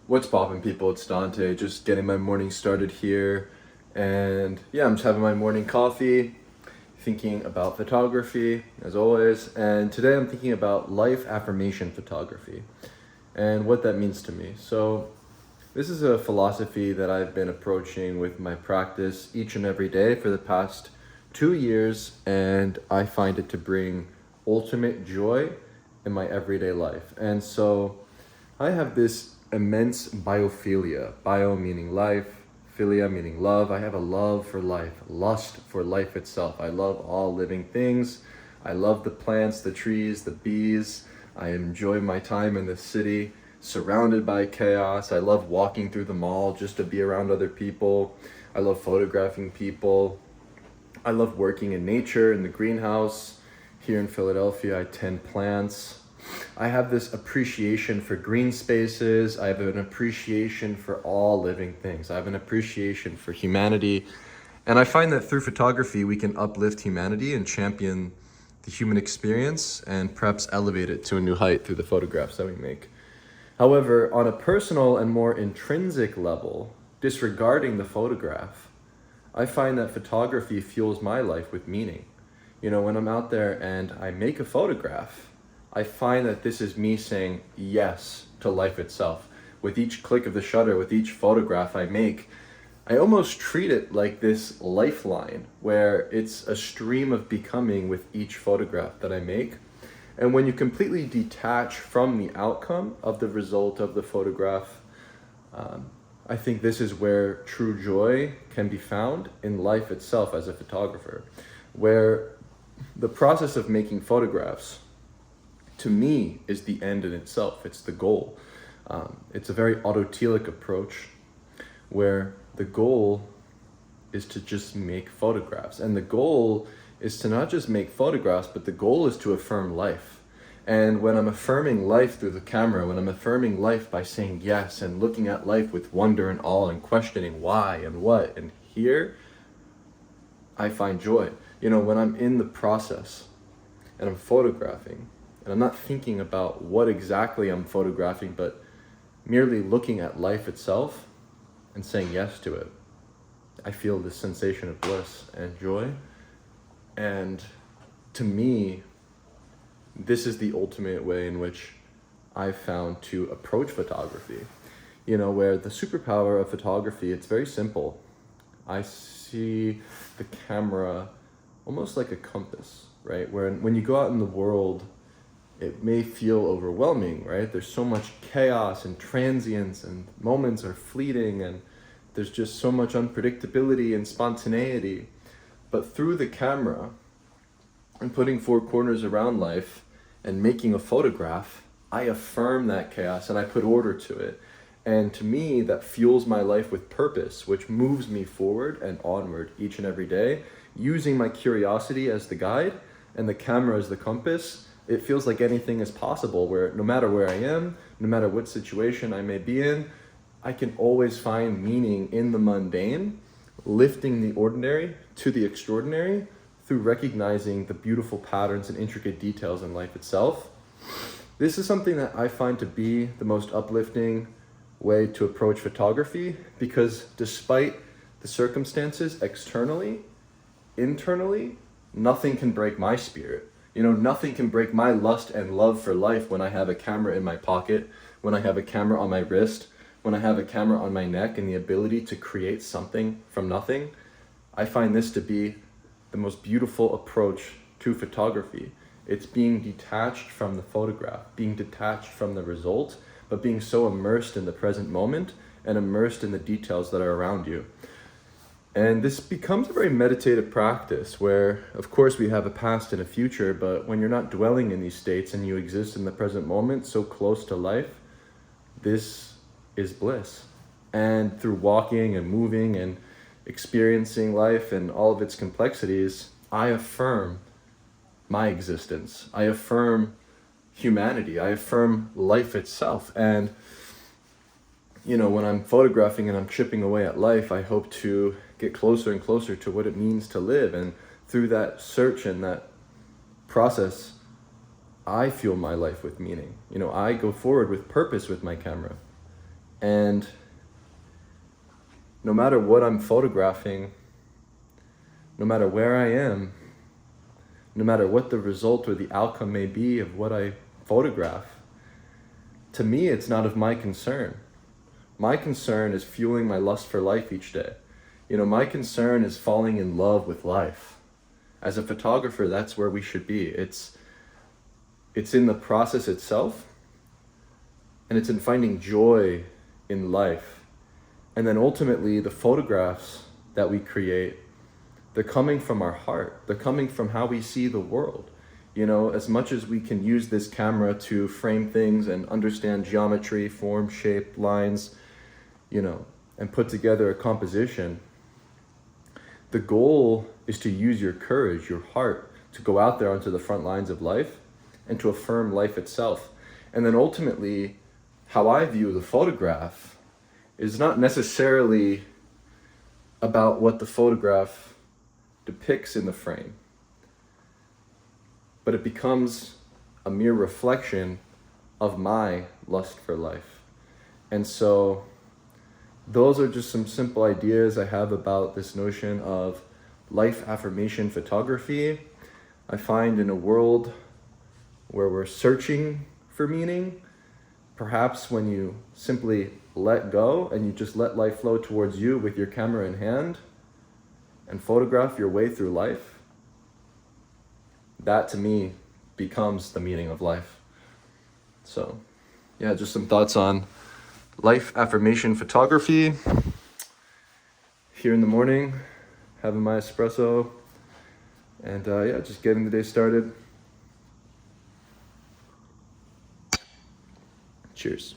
What's poppin', people? It's Dante, just getting my morning started here. And yeah, I'm just having my morning coffee, thinking about photography, as always. And today I'm thinking about life affirmation photography and what that means to me. So, this is a philosophy that I've been approaching with my practice each and every day for the past 2 years, and I find it to bring ultimate joy in my everyday life. And so, I have this immense biophilia, bio meaning life, philia meaning love. I have a love for life, lust for life itself. I love all living things. I love the plants, the trees, the bees. I enjoy my time in the city, surrounded by chaos. I love walking through the mall just to be around other people. I love photographing people. I love working in nature, in the greenhouse. Here in Philadelphia, I tend plants. I have this appreciation for green spaces. I have an appreciation for all living things. I have an appreciation for humanity. And I find that through photography, we can uplift humanity and champion the human experience and perhaps elevate it to a new height through the photographs that we make. However, on a personal and more intrinsic level, disregarding the photograph, I find that photography fuels my life with meaning. You know, when I'm out there and I make a photograph, I find that this is me saying yes to life itself. With each click of the shutter, with each photograph I make, I almost treat it like this lifeline where it's a stream of becoming with each photograph that I make. And when you completely detach from the outcome of the result of the photograph, I think this is where true joy can be found in life itself as a photographer, where the process of making photographs, to me, is the end in itself. It's the goal. It's a very autotelic approach where the goal is to just make photographs. And the goal is to not just make photographs, but the goal is to affirm life. And when I'm affirming life through the camera, when I'm affirming life by saying yes and looking at life with wonder and awe and questioning why and what and here, I find joy. You know, when I'm in the process and I'm photographing, and I'm not thinking about what exactly I'm photographing, but merely looking at life itself and saying yes to it, I feel this sensation of bliss and joy. And to me, this is the ultimate way in which I've found to approach photography. You know, where the superpower of photography, it's very simple. I see the camera almost like a compass, right? Where when you go out in the world, it may feel overwhelming, right? There's so much chaos and transience, and moments are fleeting, and there's just so much unpredictability and spontaneity. But through the camera and putting four corners around life and making a photograph, I affirm that chaos and I put order to it. And to me, that fuels my life with purpose, which moves me forward and onward each and every day, using my curiosity as the guide and the camera as the compass. It feels like anything is possible, where no matter where I am, no matter what situation I may be in, I can always find meaning in the mundane, lifting the ordinary to the extraordinary through recognizing the beautiful patterns and intricate details in life itself. This is something that I find to be the most uplifting way to approach photography, because despite the circumstances externally, internally, nothing can break my spirit. You know, nothing can break my lust and love for life when I have a camera in my pocket, when I have a camera on my wrist, when I have a camera on my neck, and the ability to create something from nothing. I find this to be the most beautiful approach to photography. It's being detached from the photograph, being detached from the result, but being so immersed in the present moment and immersed in the details that are around you. And this becomes a very meditative practice where, of course, we have a past and a future, but when you're not dwelling in these states and you exist in the present moment, so close to life, this is bliss. And through walking and moving and experiencing life and all of its complexities, I affirm my existence. I affirm humanity. I affirm life itself. And you know, when I'm photographing and I'm chipping away at life, I hope to get closer and closer to what it means to live. And through that search and that process, I fuel my life with meaning. You know, I go forward with purpose with my camera. And no matter what I'm photographing, no matter where I am, no matter what the result or the outcome may be of what I photograph, to me, it's not of my concern. My concern is fueling my lust for life each day. My concern is falling in love with life. As a photographer, that's where we should be. It's in the process itself, and it's in finding joy in life. And then ultimately, the photographs that we create, they're coming from our heart. They're coming from how we see the world. As much as we can use this camera to frame things and understand geometry, form, shape, lines, and put together a composition, the goal is to use your courage, your heart, to go out there onto the front lines of life and to affirm life itself. And then ultimately, how I view the photograph is not necessarily about what the photograph depicts in the frame, but it becomes a mere reflection of my lust for life. And so those are just some simple ideas I have about this notion of life affirmation photography. I find in a world where we're searching for meaning, perhaps when you simply let go and you just let life flow towards you with your camera in hand and photograph your way through life, that to me becomes the meaning of life. So yeah, just some thoughts on life affirmation photography. Here in the morning, having my espresso, and just getting the day started. Cheers.